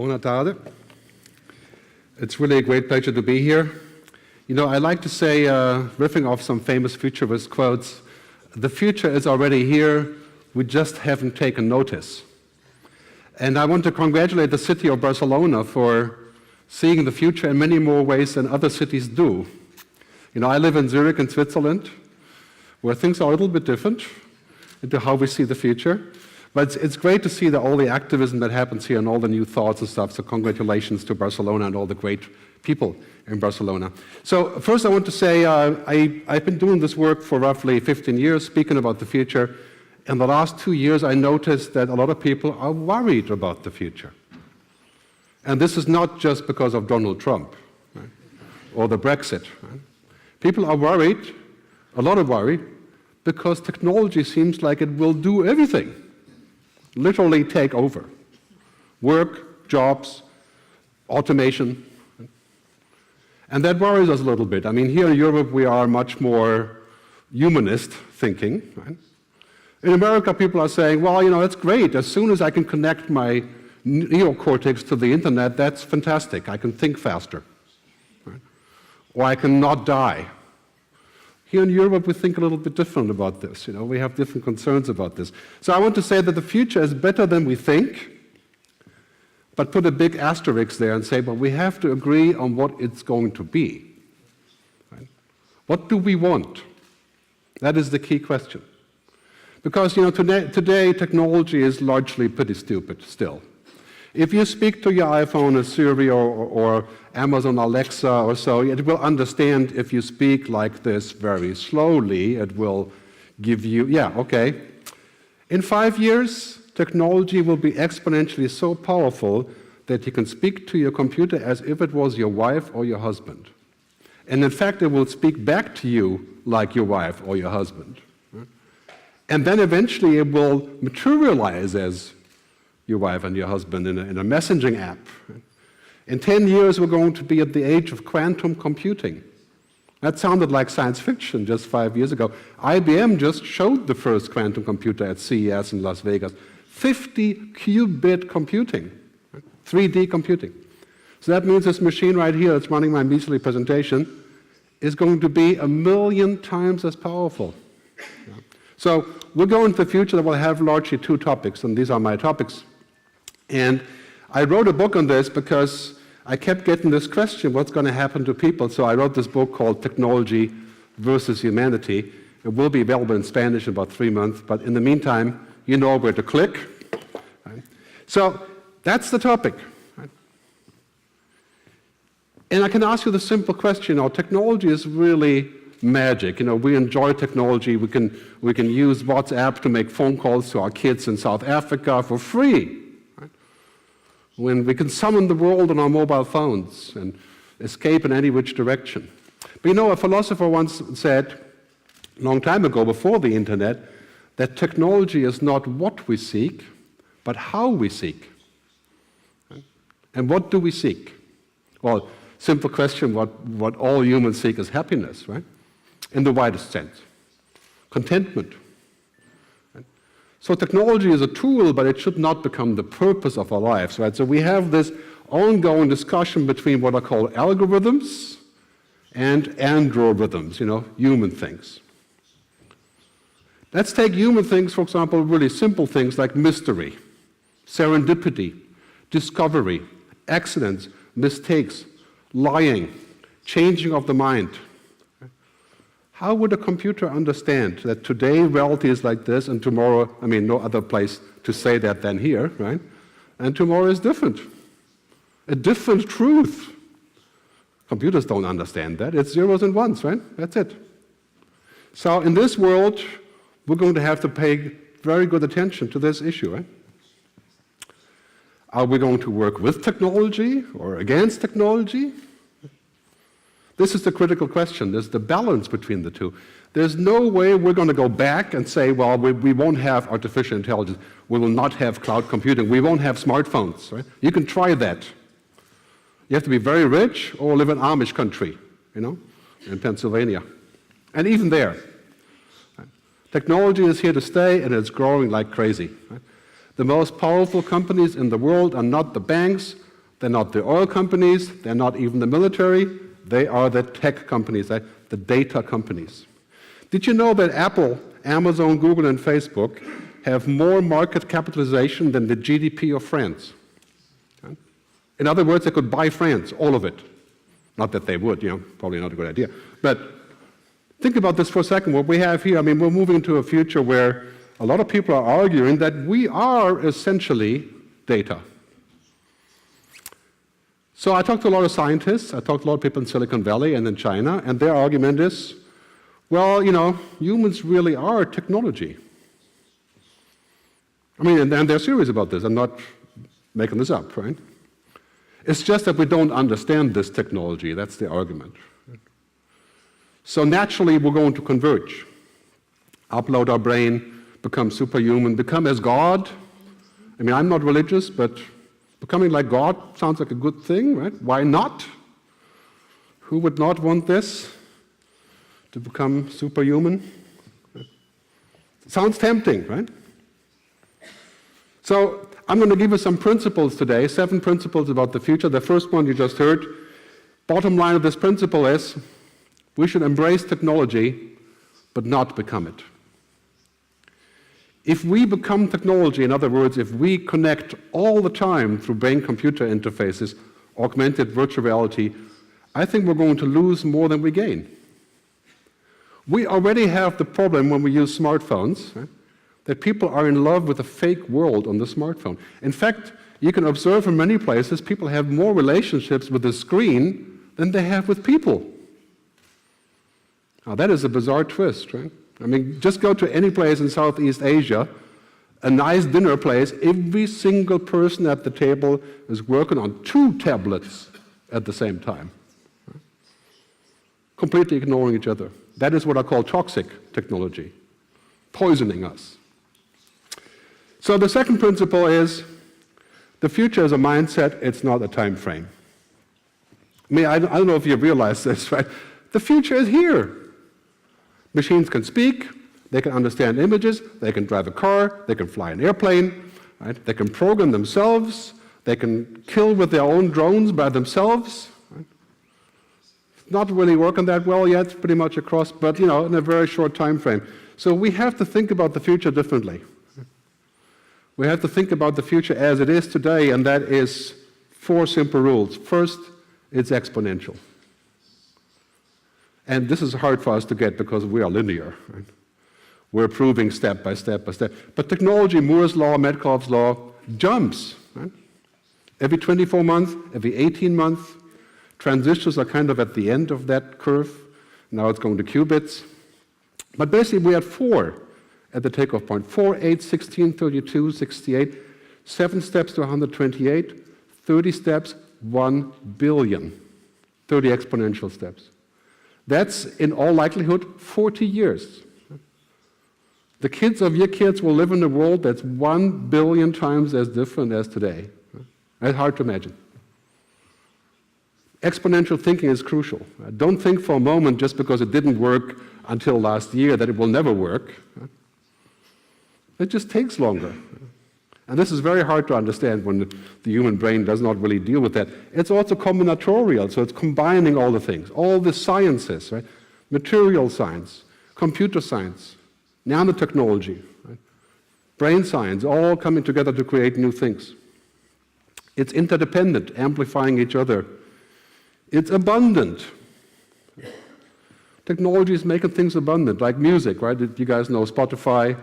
Buona tarde. It's really a great pleasure to be here. You know, I like to say, riffing off some famous futurist quotes, the future is already here, we just haven't taken notice. And I want to congratulate the city of Barcelona for seeing the future in many more ways than other cities do. You know, I live in Zurich in Switzerland, where things are a little bit different into how we see the future. But it's great to see all the activism that happens here and all the new thoughts and stuff. So congratulations to Barcelona and all the great people in Barcelona. So first I want to say I've been doing this work for roughly 15 years, speaking about the future. In the last 2 years, I noticed that a lot of people are worried about the future. And this is not just because of Donald Trump, right? Or the Brexit. Right? People are worried, a lot of worry, because technology seems like it will do everything. Literally take over. Work, jobs, automation. And that worries us a little bit. I mean, here in Europe, we are much more humanist thinking. Right? In America, people are saying, well, you know, it's great. As soon as I can connect my neocortex to the internet, that's fantastic. I can think faster. Right? Or I can not die. Here in Europe, we think a little bit different about this. You know, we have different concerns about this. So I want to say that the future is better than we think, but put a big asterisk there and say, but we have to agree on what it's going to be. Right? What do we want? That is the key question. Because, you know, today technology is largely pretty stupid still. If you speak to your iPhone or Siri or Amazon Alexa or so, it will understand if you speak like this very slowly. It will give you, yeah, okay. In 5 years, technology will be exponentially so powerful that you can speak to your computer as if it was your wife or your husband. And in fact, it will speak back to you like your wife or your husband. Right? And then eventually it will materialize as your wife and your husband in a messaging app. In 10 years, we're going to be at the age of quantum computing. That sounded like science fiction just 5 years ago. IBM just showed the first quantum computer at CES in Las Vegas. 50-qubit computing, 3D computing. So that means this machine right here that's running my measly presentation is going to be 1,000,000 times as powerful. So we're going to the future that will have largely two topics, and these are my topics. And I wrote a book on this because I kept getting this question, what's going to happen to people? So I wrote this book called Technology versus Humanity. It will be available in Spanish in about 3 months, but in the meantime, you know where to click. Right? So that's the topic. Right? And I can ask you the simple question, you know, technology is really magic. You know, we enjoy technology. We can use WhatsApp to make phone calls to our kids in South Africa for free. Right? When we can summon the world on our mobile phones and escape in any which direction. But you know, a philosopher once said, a long time ago before the internet, that technology is not what we seek, but how we seek. Right? And what do we seek? Well, simple question, what all humans seek is happiness, right? In the widest sense. Contentment. Right? So technology is a tool, but it should not become the purpose of our lives, right? So we have this ongoing discussion between what are called algorithms and androrhythms, you know, human things. Let's take human things, for example, really simple things like mystery, serendipity, discovery, accidents, mistakes, lying, changing of the mind. How would a computer understand that today reality is like this and tomorrow, I mean, no other place to say that than here, right? And tomorrow is different. A different truth. Computers don't understand that. It's zeros and ones, right? That's it. So in this world, we're going to have to pay very good attention to this issue, right? Are we going to work with technology or against technology? This is the critical question. There's the balance between the two. There's no way we're going to go back and say, well, we won't have artificial intelligence. We will not have cloud computing. We won't have smartphones. Right? You can try that. You have to be very rich or live in Amish country, you know, in Pennsylvania. And even there, right? Technology is here to stay, and it's growing like crazy. Right? The most powerful companies in the world are not the banks, They're not the oil companies, they're not even the military, they are the tech companies, the data companies. Did you know that Apple, Amazon, Google, and Facebook have more market capitalization than the GDP of France? In other words, they could buy France, all of it. Not that they would, probably not a good idea. But think about this for a second. What we have here, we're moving to a future where a lot of people are arguing that we are essentially data. So I talked to a lot of scientists, I talked to a lot of people in Silicon Valley and in China, and their argument is, well, humans really are technology. And they're serious about this. I'm not making this up, right? It's just that we don't understand this technology. That's the argument. So naturally, we're going to converge. Upload our brain, become superhuman, become as God. I'm not religious, but becoming like God sounds like a good thing, right? Why not? Who would not want this? To become superhuman? Sounds tempting, right? So I'm going to give you some principles today, 7 principles about the future. The first one you just heard. Bottom line of this principle is we should embrace technology, but not become it. If we become technology, in other words, if we connect all the time through brain-computer interfaces, augmented virtual reality, I think we're going to lose more than we gain. We already have the problem when we use smartphones, right, that people are in love with a fake world on the smartphone. In fact, you can observe in many places people have more relationships with the screen than they have with people. Now that is a bizarre twist, right? Just go to any place in Southeast Asia, a nice dinner place, every single person at the table is working on 2 tablets at the same time, right? Completely ignoring each other. That is what I call toxic technology, poisoning us. So the second principle is the future is a mindset, it's not a time frame. I don't know if you realize this, right? The future is here. Machines can speak, they can understand images, they can drive a car, they can fly an airplane, right? They can program themselves, they can kill with their own drones by themselves. Right? It's not really working that well yet, pretty much across, but in a very short time frame. So we have to think about the future differently. We have to think about the future as it is today, and that is 4 simple rules. First, it's exponential. And this is hard for us to get because we are linear. Right? We're improving step by step by step. But technology, Moore's law, Metcalfe's law, jumps. Right? Every 24 months, every 18 months, transistors are kind of at the end of that curve. Now it's going to qubits. But basically we had 4 at the takeoff point. 4, 8, 16, 32, 68, 7 steps to 128, 30 steps, 1 billion. 30 exponential steps. That's, in all likelihood, 40 years. The kids of your kids will live in a world that's 1 billion times as different as today. That's hard to imagine. Exponential thinking is crucial. Don't think for a moment just because it didn't work until last year that it will never work. It just takes longer. And this is very hard to understand when the human brain does not really deal with that. It's also combinatorial, so it's combining all the things, all the sciences, right? Material science, computer science, nanotechnology, right? Brain science, all coming together to create new things. It's interdependent, amplifying each other. It's abundant. Technology is making things abundant, like music, right? You guys know Spotify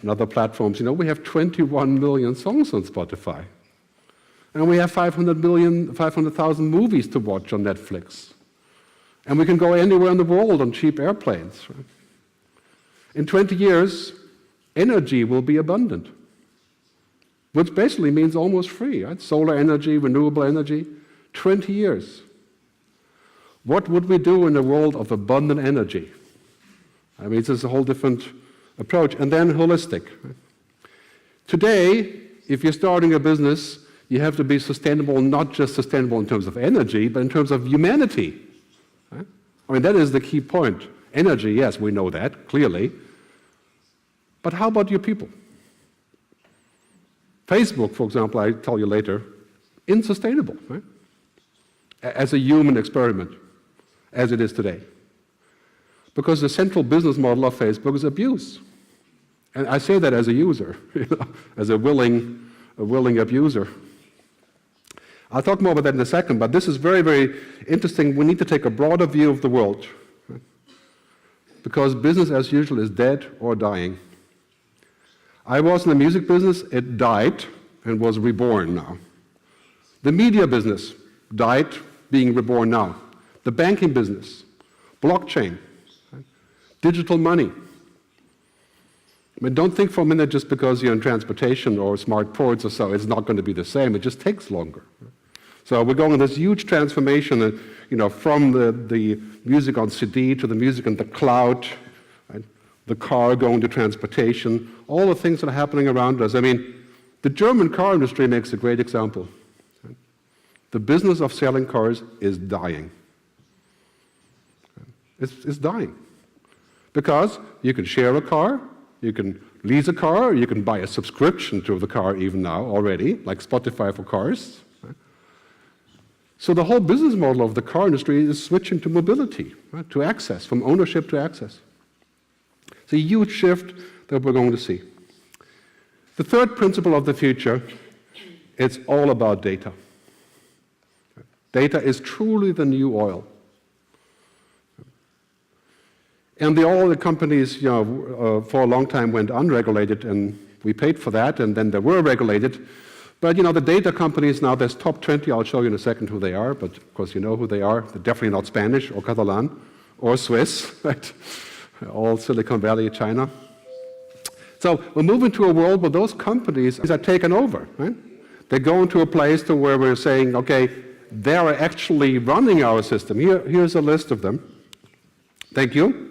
and other platforms. We have 21 million songs on Spotify. And we have 500,000 movies to watch on Netflix. And we can go anywhere in the world on cheap airplanes. Right? In 20 years, energy will be abundant, which basically means almost free, right? Solar energy, renewable energy, 20 years. What would we do in a world of abundant energy? It's a whole different approach. And then holistic. Today, if you're starting a business, you have to be sustainable, not just sustainable in terms of energy, but in terms of humanity. That is the key point. Energy, yes, we know that, clearly. But how about your people? Facebook, for example, I'll tell you later, insustainable, right? As a human experiment, as it is today. Because the central business model of Facebook is abuse. And I say that as a user, as a willing abuser. I'll talk more about that in a second, but this is very, very interesting. We need to take a broader view of the world, right? Because business as usual is dead or dying. I was in the music business, it died and was reborn now. The media business died, being reborn now. The banking business, blockchain, right? Digital money. I mean, don't think for a minute just because you're in transportation or smart ports or so, it's not going to be the same. It just takes longer. So we're going on this huge transformation, from the music on CD to the music in the cloud, right? The car going to transportation, all the things that are happening around us. I mean, the German car industry makes a great example. Right? The business of selling cars is dying. It's dying. Because you can share a car, you can lease a car, you can buy a subscription to the car even now already, like Spotify for cars. Right? So the whole business model of the car industry is switching to mobility, right? To access, from ownership to access. It's a huge shift that we're going to see. The third principle of the future, it's all about data. Data is truly the new oil. And the oil companies, for a long time went unregulated, and we paid for that, and then they were regulated. But, the data companies now, there's top 20, I'll show you in a second who they are, but of course you know who they are. They're definitely not Spanish or Catalan or Swiss, right? All Silicon Valley, China. So we're moving to a world where those companies are taken over, right? They go into a place to where we're saying, okay, they are actually running our system. Here's a list of them. Thank you.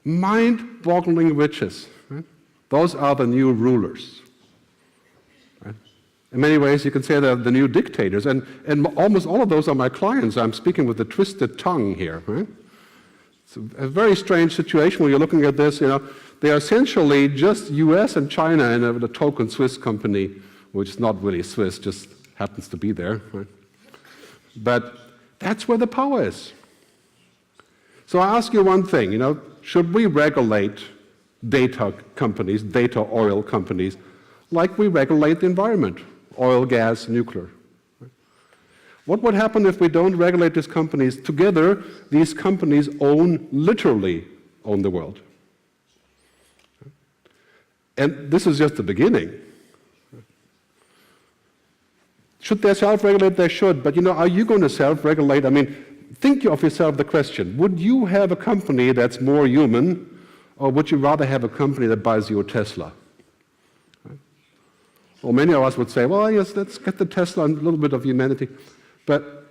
Mind-boggling riches. Right? Those are the new rulers. Right? In many ways, you can say they're the new dictators, and almost all of those are my clients. I'm speaking with a twisted tongue here. Right? It's a very strange situation when you're looking at this. They are essentially just U.S. and China and a token Swiss company, which is not really Swiss, just happens to be there. Right? But that's where the power is. So I ask you one thing, should we regulate data companies, data oil companies, like we regulate the environment, oil, gas, nuclear? What would happen if we don't regulate these companies? Together, these companies literally own the world. And this is just the beginning. Should they self-regulate? They should. But are you going to self-regulate? I mean, think of yourself the question, would you have a company that's more human, or would you rather have a company that buys you a Tesla? Right? Well, many of us would say, well, yes, let's get the Tesla and a little bit of humanity. But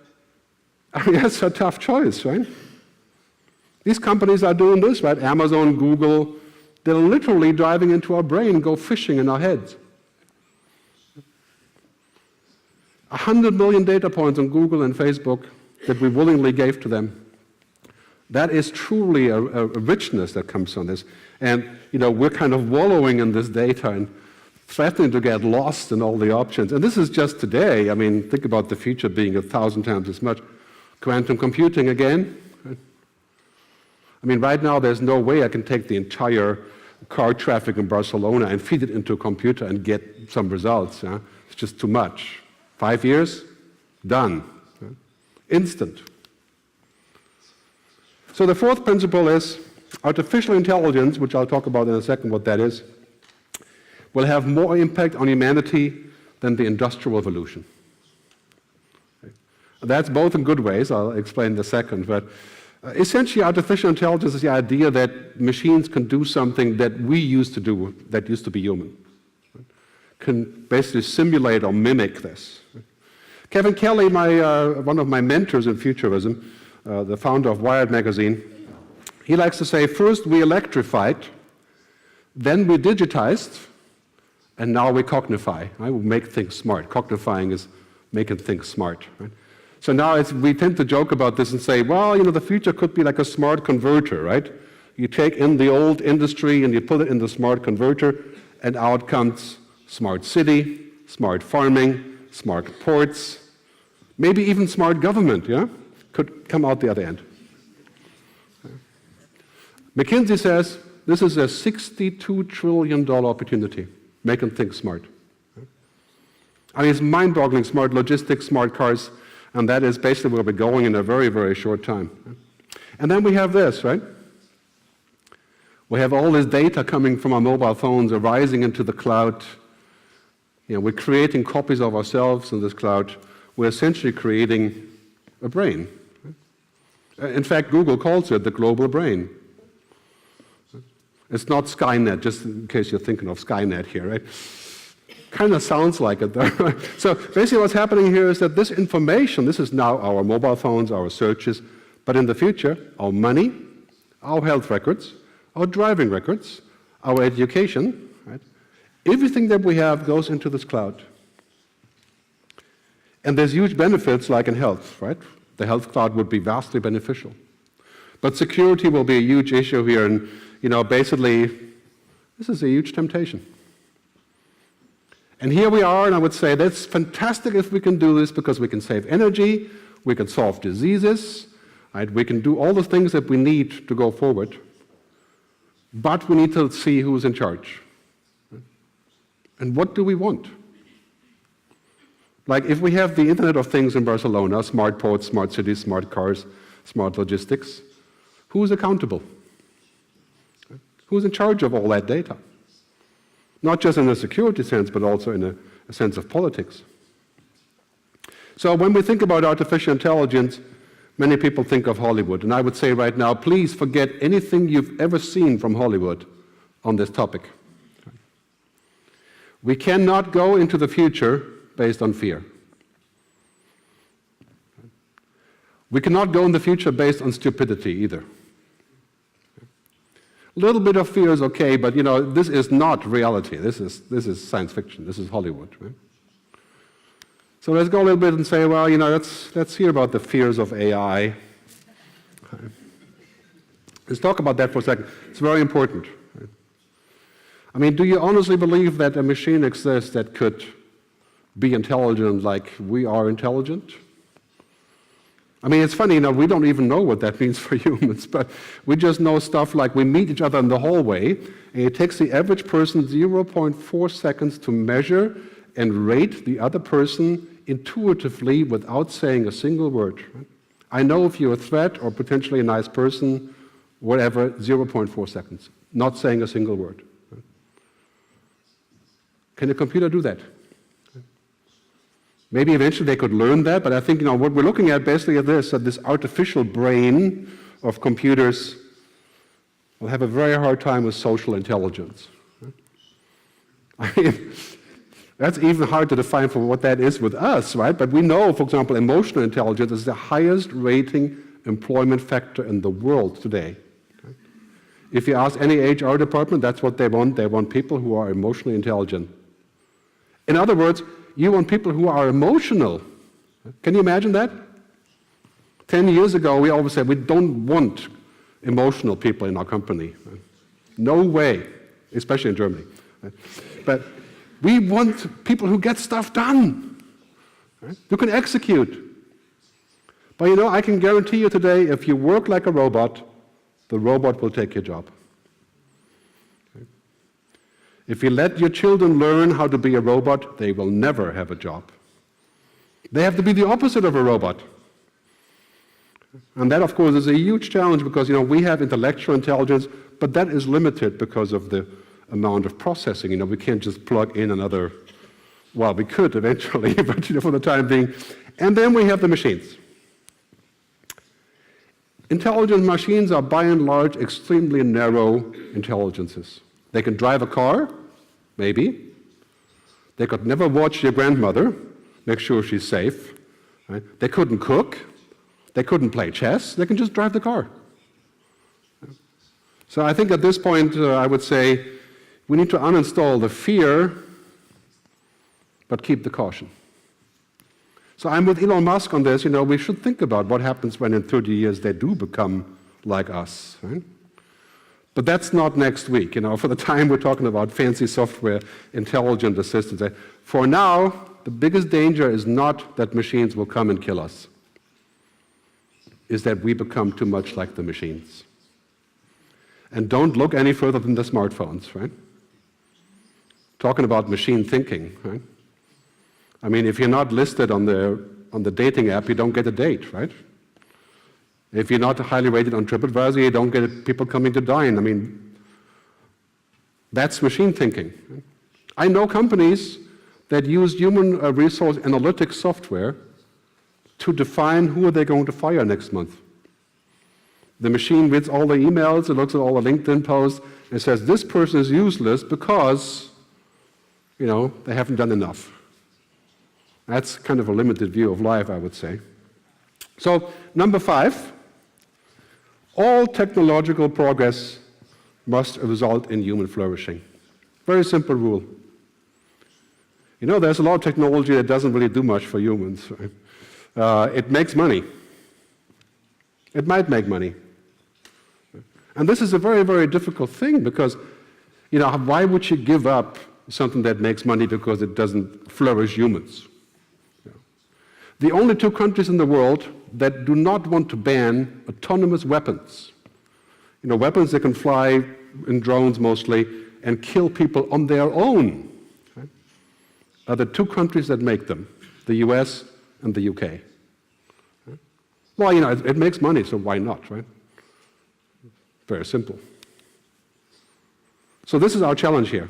that's a tough choice, right? These companies are doing this, right? Amazon, Google, they're literally driving into our brain, go fishing in our heads. 100 million data points on Google and Facebook that we willingly gave to them. That is truly a richness that comes from this. And, we're kind of wallowing in this data and threatening to get lost in all the options. And this is just today. I mean, think about the future being 1,000 times as much. Quantum computing again. Right? I mean, right now there's no way I can take the entire car traffic in Barcelona and feed it into a computer and get some results. Yeah? It's just too much. 5 years, done. Instant. So the fourth principle is artificial intelligence, which I'll talk about in a second what that is, will have more impact on humanity than the Industrial Revolution. Okay. That's both in good ways, I'll explain in a second, but essentially artificial intelligence is the idea that machines can do something that we used to do, that used to be human. Right? Can basically simulate or mimic this. Right? Kevin Kelly, one of my mentors in futurism, the founder of Wired magazine, he likes to say, first we electrified, then we digitized, and now we cognify. Right? We make things smart. Cognifying is making things smart. Right? So now we tend to joke about this and say, well, the future could be like a smart converter, right? You take in the old industry and you put it in the smart converter, and out comes smart city, smart farming, smart ports, maybe even smart government, yeah? Could come out the other end. McKinsey says this is a $62 trillion opportunity, making things smart. I mean, it's mind-boggling, smart logistics, smart cars, and that is basically where we're going in a very, very short time. And then we have this, right? We have all this data coming from our mobile phones arising into the cloud. You know, we're creating copies of ourselves in this cloud. We're essentially creating a brain. In fact, Google calls it the global brain. It's not Skynet, just in case you're thinking of Skynet here, right? Kind of sounds like it, though. So basically what's happening here is that this information, this is now our mobile phones, our searches, but in the future, our money, our health records, our driving records, our education, right? Everything that we have goes into this cloud. And there's huge benefits like in health, right? The health cloud would be vastly beneficial. But security will be a huge issue here, and basically, this is a huge temptation. And here we are, and I would say that's fantastic if we can do this because we can save energy, we can solve diseases, right? We can do all the things that we need to go forward. But we need to see who's in charge. Right? And what do we want? Like if we have the Internet of Things in Barcelona, smart ports, smart cities, smart cars, smart logistics, who's accountable? Who's in charge of all that data? Not just in a security sense, but also in a sense of politics. So when we think about artificial intelligence, many people think of Hollywood. And I would say right now, please forget anything you've ever seen from Hollywood on this topic. We cannot go into the future based on fear. We cannot go in the future based on stupidity either. A little bit of fear is okay, but this is not reality. This is science fiction. This is Hollywood. Right? So let's go a little bit and say, well, let's hear about the fears of AI. Let's talk about that for a second. It's very important. Right? I mean, do you honestly believe that a machine exists that could be intelligent like we are intelligent? I mean, it's funny, we don't even know what that means for humans, but we just know stuff like we meet each other in the hallway, and it takes the average person 0.4 seconds to measure and rate the other person intuitively without saying a single word. Right? I know if you're a threat or potentially a nice person, whatever, 0.4 seconds, not saying a single word. Right? Can a computer do that? Maybe eventually they could learn that, but I think what we're looking at basically is this artificial brain of computers will have a very hard time with social intelligence. I mean, that's even hard to define for what that is with us, right? But we know, for example, emotional intelligence is the highest rating employment factor in the world today. If you ask any HR department, that's what they want. They want people who are emotionally intelligent. In other words, you want people who are emotional. Can you imagine that? 10 years ago, we always said we don't want emotional people in our company. No way, especially in Germany. But we want people who get stuff done, who can execute. But I can guarantee you today, if you work like a robot, the robot will take your job. If you let your children learn how to be a robot, they will never have a job. They have to be the opposite of a robot. And that, of course, is a huge challenge because, we have intellectual intelligence, but that is limited because of the amount of processing. We can't just plug in another, well, we could eventually, but for the time being. And then we have the machines. Intelligent machines are, by and large, extremely narrow intelligences. They can drive a car, maybe. They could never watch your grandmother, make sure she's safe. Right? They couldn't cook. They couldn't play chess. They can just drive the car. So I think at this point, I would say we need to uninstall the fear, but keep the caution. So I'm with Elon Musk on this. We should think about what happens when in 30 years they do become like us. Right? But that's not next week. For the time we're talking about fancy software, intelligent assistants. For now, the biggest danger is not that machines will come and kill us, is that we become too much like the machines. And don't look any further than the smartphones, right? Talking about machine thinking, right? I mean, if you're not listed on the dating app, you don't get a date, right? If you're not highly rated on TripAdvisor, you don't get people coming to dine. I mean, that's machine thinking. Right? I know companies that use human resource analytics software to define who are they going to fire next month. The machine reads all the emails, it looks at all the LinkedIn posts, and says, this person is useless because, they haven't done enough. That's kind of a limited view of life, I would say. So, number 5, all technological progress must result in human flourishing. Very simple rule. There's a lot of technology that doesn't really do much for humans. Right? It makes money. It might make money. And this is a very, very difficult thing because, why would you give up something that makes money because it doesn't flourish humans? The only 2 countries in the world that do not want to ban autonomous weapons, weapons that can fly in drones mostly and kill people on their own, right, are the 2 countries that make them, the US and the UK. Right? Well, it makes money, so why not, right? Very simple. So this is our challenge here.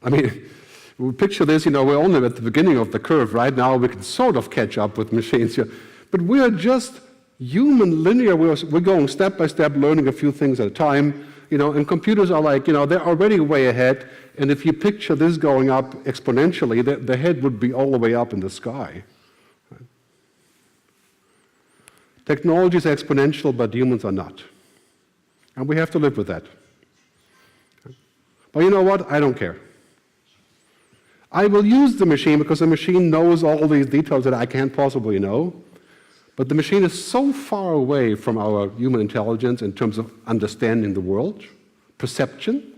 I mean, we picture this, we're only at the beginning of the curve. Right now we can sort of catch up with machines here. But we're just human linear. We're going step by step, learning a few things at a time. And computers are like, they're already way ahead. And if you picture this going up exponentially, the head would be all the way up in the sky. Technology is exponential, but humans are not. And we have to live with that. But you know what? I don't care. I will use the machine because the machine knows all these details that I can't possibly know. But the machine is so far away from our human intelligence in terms of understanding the world, perception.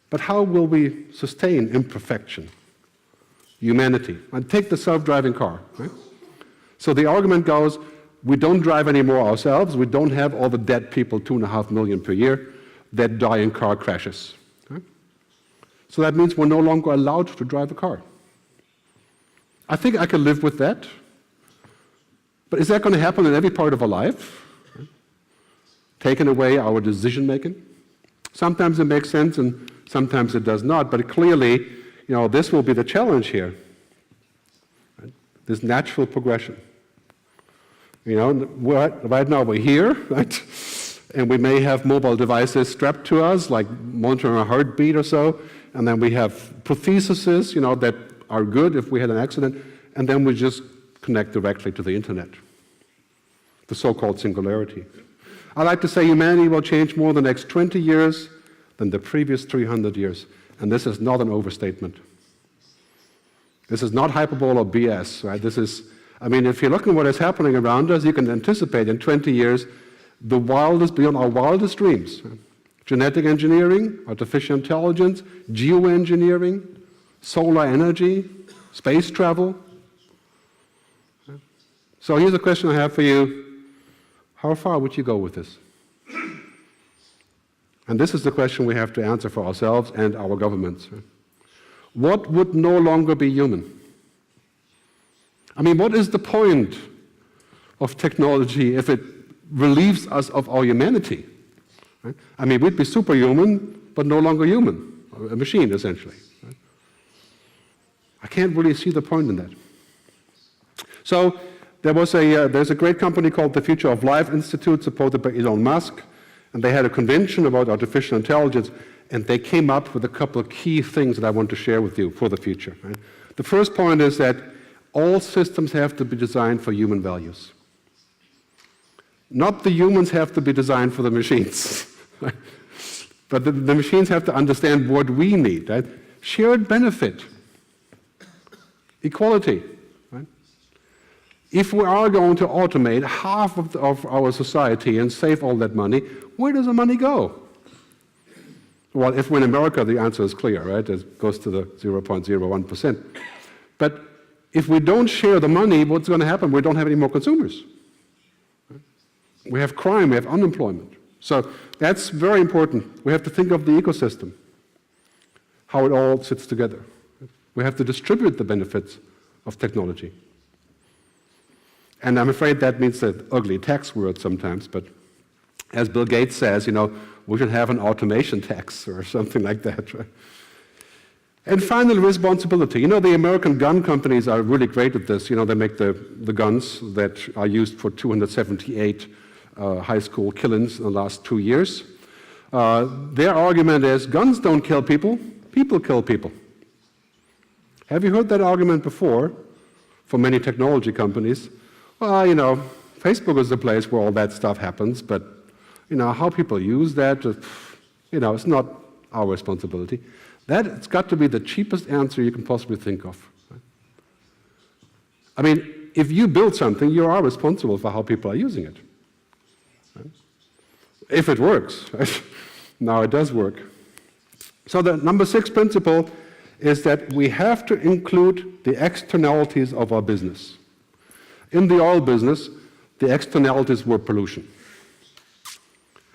But how will we sustain imperfection? Humanity. And take the self-driving car. Right? So the argument goes, we don't drive anymore ourselves, we don't have all the dead people, 2.5 million per year, that die in car crashes. Right? So that means we're no longer allowed to drive a car. I think I can live with that. But is that going to happen in every part of our life? Right? Taking away our decision making? Sometimes it makes sense and sometimes it does not, but clearly, this will be the challenge here. Right? This natural progression. Right now we're here, right? And we may have mobile devices strapped to us, like monitoring our heartbeat or so, and then we have prostheses, that are good if we had an accident, and then we just connect directly to the internet, the so-called singularity. I like to say humanity will change more in the next 20 years than the previous 300 years. And this is not an overstatement. This is not hyperbole or BS, right? If you're looking at what is happening around us, you can anticipate in 20 years the wildest, beyond our wildest dreams. Genetic engineering, artificial intelligence, geoengineering, solar energy, space travel. So here's a question I have for you. How far would you go with this? And this is the question we have to answer for ourselves and our governments. What would no longer be human? What is the point of technology if it relieves us of our humanity? Right? We'd be superhuman, but no longer human, a machine, essentially. Right? I can't really see the point in that. So there's a great company called the Future of Life Institute, supported by Elon Musk, and they had a convention about artificial intelligence, and they came up with a couple of key things that I want to share with you for the future. Right? The first point is that all systems have to be designed for human values. Not the humans have to be designed for the machines. Right? But the machines have to understand what we need. Right? Shared benefit. Equality. Right? if we are going to automate half of our society and save all that money, where does the money go? Well, if we're in America, the answer is clear, right? It goes to the 0.01%. But if we don't share the money, what's going to happen? We don't have any more consumers. We have crime, we have unemployment. So that's very important. We have to think of the ecosystem, how it all sits together. We have to distribute the benefits of technology. And I'm afraid that means that ugly tax word sometimes, but as Bill Gates says, we should have an automation tax or something like that. Right? And finally, responsibility. The American gun companies are really great at this. They make the guns that are used for 278 high school killings in the last 2 years. Their argument is guns don't kill people, people kill people. Have you heard that argument before from many technology companies? Well, Facebook is the place where all that stuff happens, but how people use that, it's not our responsibility. That's got to be the cheapest answer you can possibly think of. Right? I mean, if you build something, you are responsible for how people are using it. Right? If it works. Right? Now it does work. So the number 6 principle is that we have to include the externalities of our business. In the oil business, the externalities were pollution.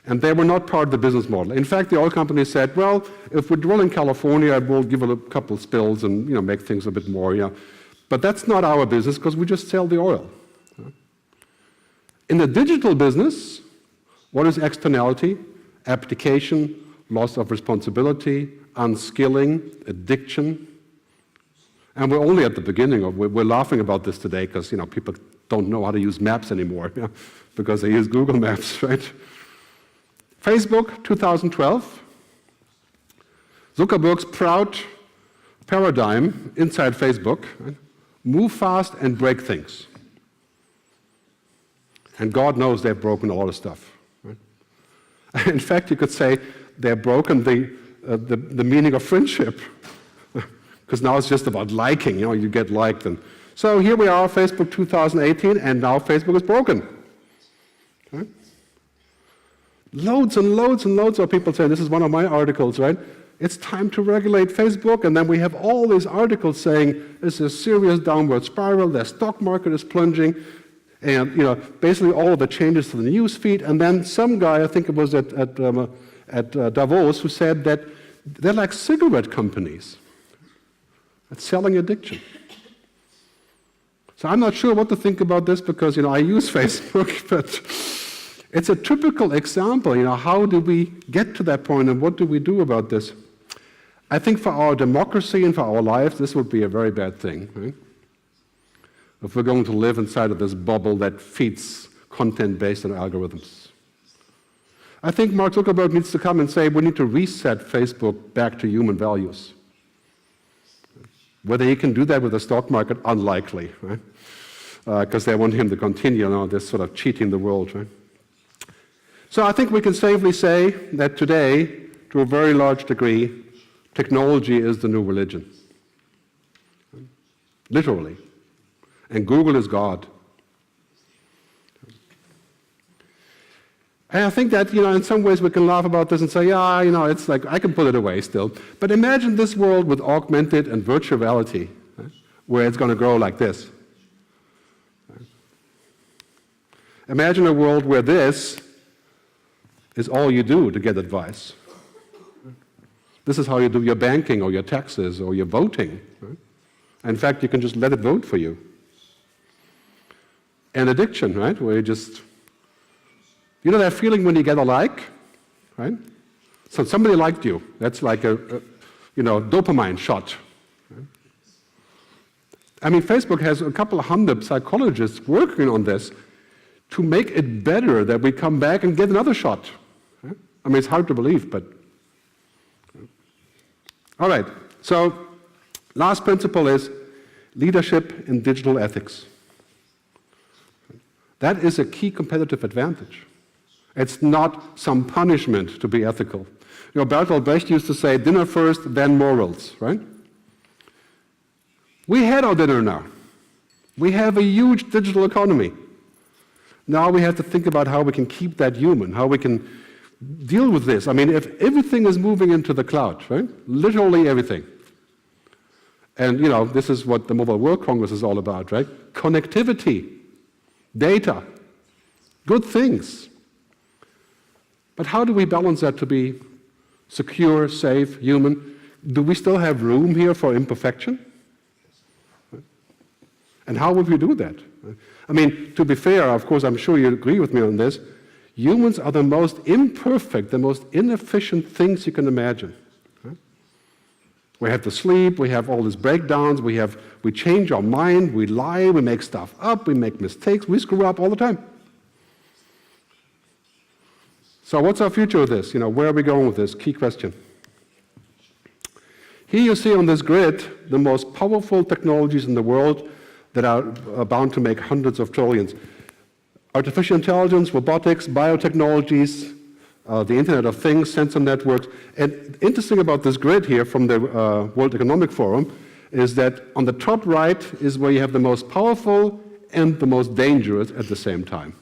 And they were not part of the business model. In fact, the oil company said, well, if we drill in California, we'll give it a couple of spills and make things a bit more. But that's not our business because we just sell the oil. In the digital business, what is externality? Abdication, loss of responsibility, unskilling, addiction. And we're only at the beginning of we're laughing about this today because people don't know how to use maps anymore because they use Google Maps, right? Facebook, 2012. Zuckerberg's proud paradigm inside Facebook, right? Move fast and break things. And God knows they've broken a lot of stuff. Right? In fact, you could say they've broken the meaning of friendship. Because now it's just about liking, you get liked. And so here we are, Facebook 2018, and now Facebook is broken. Right? Loads and loads and loads of people saying, this is one of my articles, right? It's time to regulate Facebook, and then we have all these articles saying it's a serious downward spiral, their stock market is plunging, and basically all of the changes to the news feed, and then some guy, I think it was at Davos, who said that they're like cigarette companies. It's selling addiction. So I'm not sure what to think about this because, I use Facebook, but it's a typical example, how do we get to that point and what do we do about this? I think for our democracy and for our lives, this would be a very bad thing, right? If we're going to live inside of this bubble that feeds content based on algorithms. I think Mark Zuckerberg needs to come and say, we need to reset Facebook back to human values. Whether he can do that with the stock market, unlikely, right? Because they want him to continue this sort of cheating the world, right? So I think we can safely say that today, to a very large degree, technology is the new religion. Literally. And Google is God. And I think that, in some ways we can laugh about this and say, yeah, it's like, I can put it away still. But imagine this world with augmented and virtual reality, right, where it's going to grow like this. Right? Imagine a world where this is all you do to get advice. This is how you do your banking or your taxes or your voting. Right? In fact, you can just let it vote for you. And addiction, right, where you just... that feeling when you get a like, right? So somebody liked you. That's like a dopamine shot. Right? I mean, Facebook has a couple of 100 psychologists working on this to make it better that we come back and get another shot. Right? I mean, it's hard to believe, but... All right, so last principle is leadership in digital ethics. That is a key competitive advantage. It's not some punishment to be ethical. Bertolt Brecht used to say, dinner first, then morals, right? We had our dinner now. We have a huge digital economy. Now we have to think about how we can keep that human, how we can deal with this. I mean, if everything is moving into the cloud, right? Literally everything. And, this is what the Mobile World Congress is all about, right? Connectivity, data, good things. But how do we balance that to be secure, safe, human? Do we still have room here for imperfection? And how would we do that? I mean, to be fair, of course, I'm sure you agree with me on this, humans are the most imperfect, the most inefficient things you can imagine. We have to sleep, we have all these breakdowns, we change our mind, we lie, we make stuff up, we make mistakes, we screw up all the time. So what's our future with this? Where are we going with this? Key question. Here you see on this grid the most powerful technologies in the world that are bound to make hundreds of trillions. Artificial intelligence, robotics, biotechnologies, the Internet of Things, sensor networks. And interesting about this grid here from the World Economic Forum is that on the top right is where you have the most powerful and the most dangerous at the same time.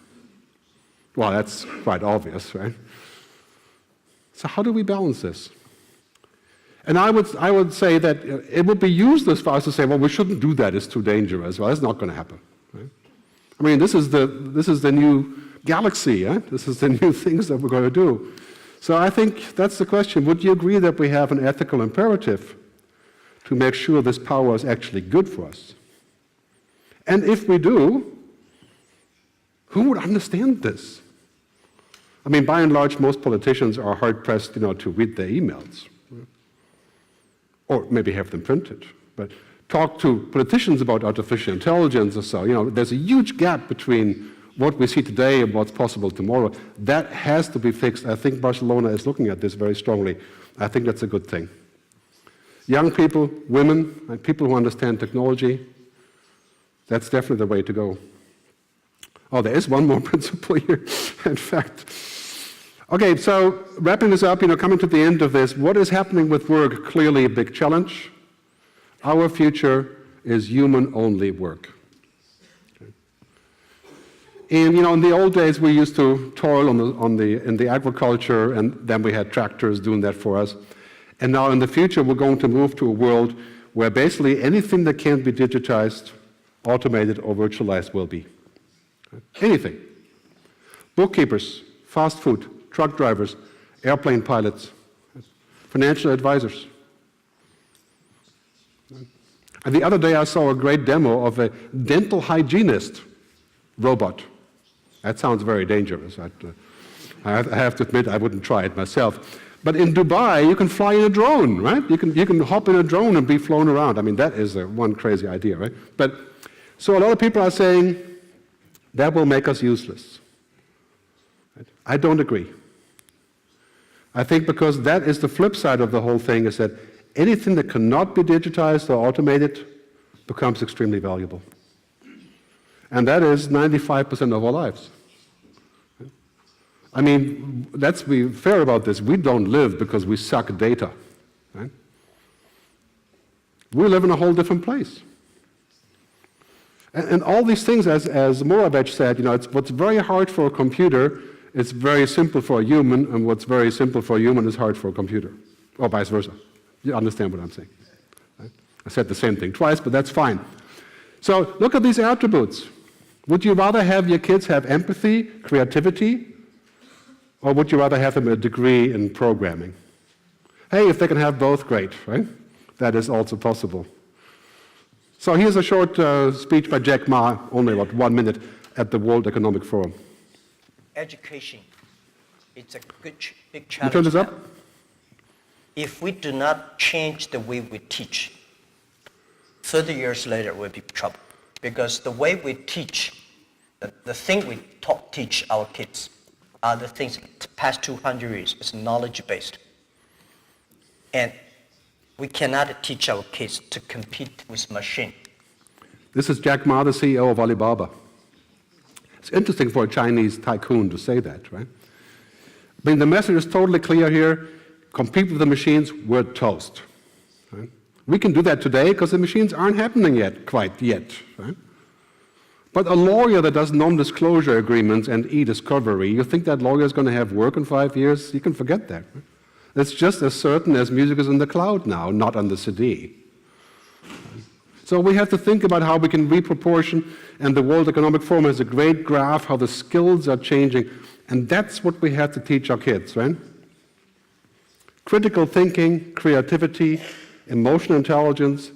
Well, that's quite obvious, right? So how do we balance this? And I would say that it would be useless for us to say, well, we shouldn't do that, it's too dangerous. Well, that's not going to happen. Right? I mean, this is the new galaxy, this is the new things that we're going to do. So I think that's the question. Would you agree that we have an ethical imperative to make sure this power is actually good for us? And if we do, who would understand this? I mean, by and large, most politicians are hard-pressed, to read their emails. Or maybe have them printed. But talk to politicians about artificial intelligence or so. There's a huge gap between what we see today and what's possible tomorrow. That has to be fixed. I think Barcelona is looking at this very strongly. I think that's a good thing. Young people, women, and people who understand technology, that's definitely the way to go. Oh, there is one more principle here, in fact. Okay, so wrapping this up, coming to the end of this, what is happening with work? Clearly a big challenge. Our future is human-only work. Okay. And in the old days, we used to toil in the agriculture, and then we had tractors doing that for us. And now in the future, we're going to move to a world where basically anything that can't be digitized, automated, or virtualized will be. Okay. Anything. Bookkeepers, fast food, truck drivers, airplane pilots, financial advisors. And the other day I saw a great demo of a dental hygienist robot. That sounds very dangerous. I have to admit I wouldn't try it myself. But in Dubai, you can fly in a drone, right? You can hop in a drone and be flown around. I mean, that is one crazy idea, right? But so a lot of people are saying that will make us useless. I don't agree. I think because that is the flip side of the whole thing, is that anything that cannot be digitized or automated becomes extremely valuable. And that is 95% of our lives. I mean, let's be fair about this. We don't live because we suck data. Right? We live in a whole different place. And all these things, as Moravec said, it's what's very hard for a computer, it's very simple for a human, and what's very simple for a human is hard for a computer, or vice versa. You understand what I'm saying? Right? I said the same thing twice, but that's fine. So look at these attributes. Would you rather have your kids have empathy, creativity, or would you rather have them a degree in programming? Hey, if they can have both, great, right? That is also possible. So here's a short speech by Jack Ma, only about 1 minute, at the World Economic Forum. Education, it's a big challenge. You turn this up? If we do not change the way we teach, 30 years later we'll be in trouble. Because the way we teach, the thing we teach our kids are the things the past 200 years is knowledge-based. And we cannot teach our kids to compete with machine. This is Jack Ma, the CEO of Alibaba. It's interesting for a Chinese tycoon to say that, right? I mean, the message is totally clear here. Compete with the machines, we're toast. Right? We can do that today because the machines aren't happening quite yet. Right? But a lawyer that does non-disclosure agreements and e-discovery, you think that lawyer is going to have work in 5 years? You can forget that. It's just as certain as music is in the cloud now, not on the CD. So we have to think about how we can reproportion, and the World Economic Forum has a great graph how the skills are changing, and that's what we have to teach our kids, right? Critical thinking, creativity, emotional intelligence,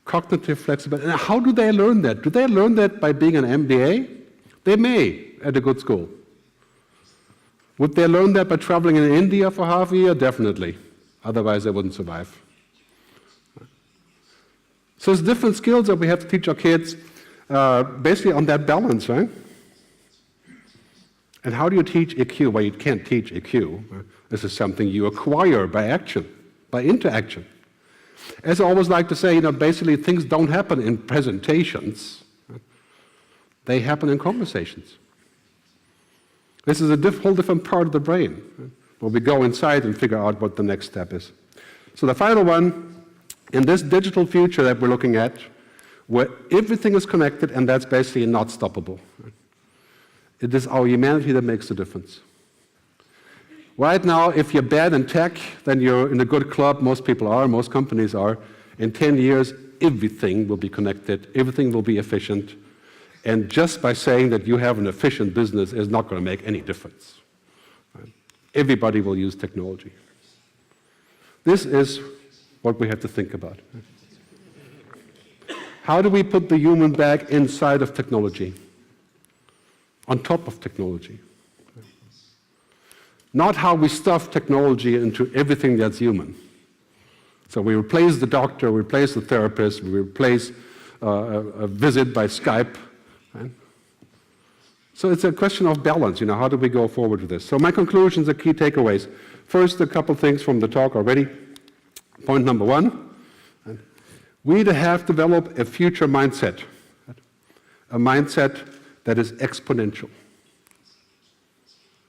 cognitive flexibility. And how do they learn that? Do they learn that by being an MBA? They may at a good school. Would they learn that by traveling in India for half a year? Definitely. Otherwise, they wouldn't survive. So it's different skills that we have to teach our kids basically on that balance, right? And how do you teach EQ? Well, you can't teach EQ. This is something you acquire by action, by interaction. As I always like to say, basically things don't happen in presentations. They happen in conversations. This is a whole different part of the brain, where we go inside and figure out what the next step is. So the final one, in this digital future that we're looking at, where everything is connected, and that's basically not stoppable. It is our humanity that makes the difference. Right now, if you're bad in tech, then you're in a good club. Most people are, most companies are. In 10 years, everything will be connected, everything will be efficient. And just by saying that you have an efficient business is not going to make any difference. Right? Everybody will use technology. This is what we have to think about. How do we put the human back inside of technology? On top of technology? Not how we stuff technology into everything that's human. So we replace the doctor, we replace the therapist, we replace a visit by Skype. Right? So it's a question of balance, how do we go forward with this? So my conclusions are key takeaways. First, a couple things from the talk already. Point number one, we have developed a future mindset, a mindset that is exponential.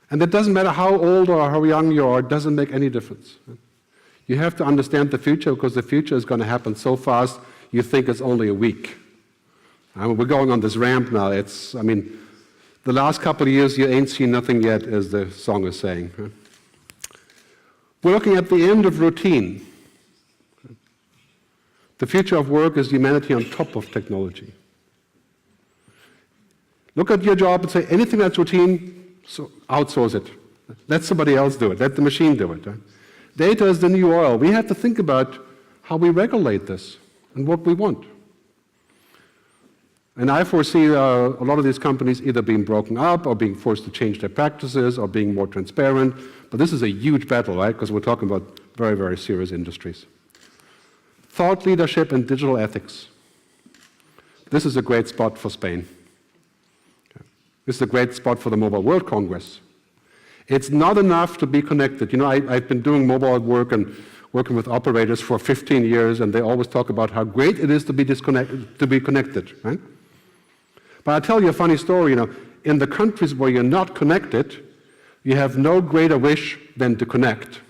And it doesn't matter how old or how young you are, it doesn't make any difference. You have to understand the future because the future is going to happen so fast you think it's only a week. We're going on this ramp now. The last couple of years you ain't seen nothing yet, as the song is saying. We're looking at the end of routine. The future of work is humanity on top of technology. Look at your job and say, anything that's routine, so outsource it. Let somebody else do it. Let the machine do it. Data is the new oil. We have to think about how we regulate this and what we want. And I foresee a lot of these companies either being broken up or being forced to change their practices or being more transparent. But this is a huge battle, right? Because we're talking about very, very serious industries. Thought leadership and digital ethics. This is a great spot for Spain. This is a great spot for the Mobile World Congress. It's not enough to be connected. I've been doing mobile work and working with operators for 15 years, and they always talk about how great it is to be connected, right? But I'll tell you a funny story. In the countries where you're not connected, you have no greater wish than to connect.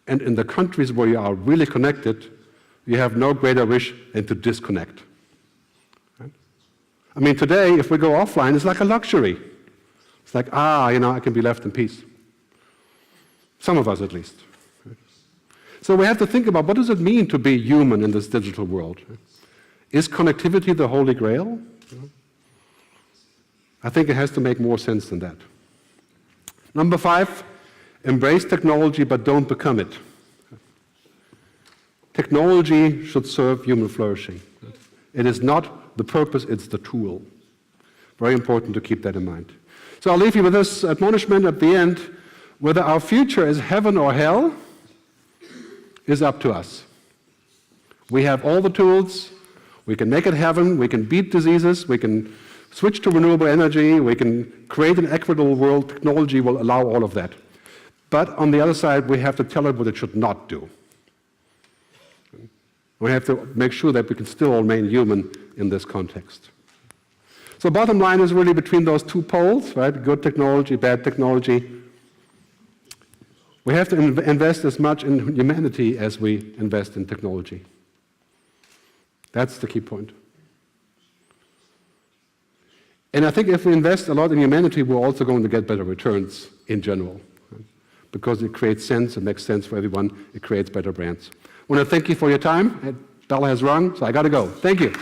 And in the countries where you are really connected, you have no greater wish than to disconnect. Today, if we go offline, it's like a luxury. It's like, I can be left in peace. Some of us, at least. So we have to think about what does it mean to be human in this digital world? Is connectivity the holy grail? I think it has to make more sense than that. Number 5, embrace technology, but don't become it. Technology should serve human flourishing. It is not the purpose, it's the tool. Very important to keep that in mind. So I'll leave you with this admonishment at the end. Whether our future is heaven or hell is up to us. We have all the tools. We can make it heaven. We can beat diseases. We can switch to renewable energy. We can create an equitable world. Technology will allow all of that. But on the other side, we have to tell it what it should not do. We have to make sure that we can still remain human in this context. So bottom line is really between those two poles, right? Good technology, bad technology. We have to invest as much in humanity as we invest in technology. That's the key point. And I think if we invest a lot in humanity, we're also going to get better returns in general. Because it creates sense, it makes sense for everyone, it creates better brands. I want to thank you for your time. Bell has rung, so I got to go. Thank you.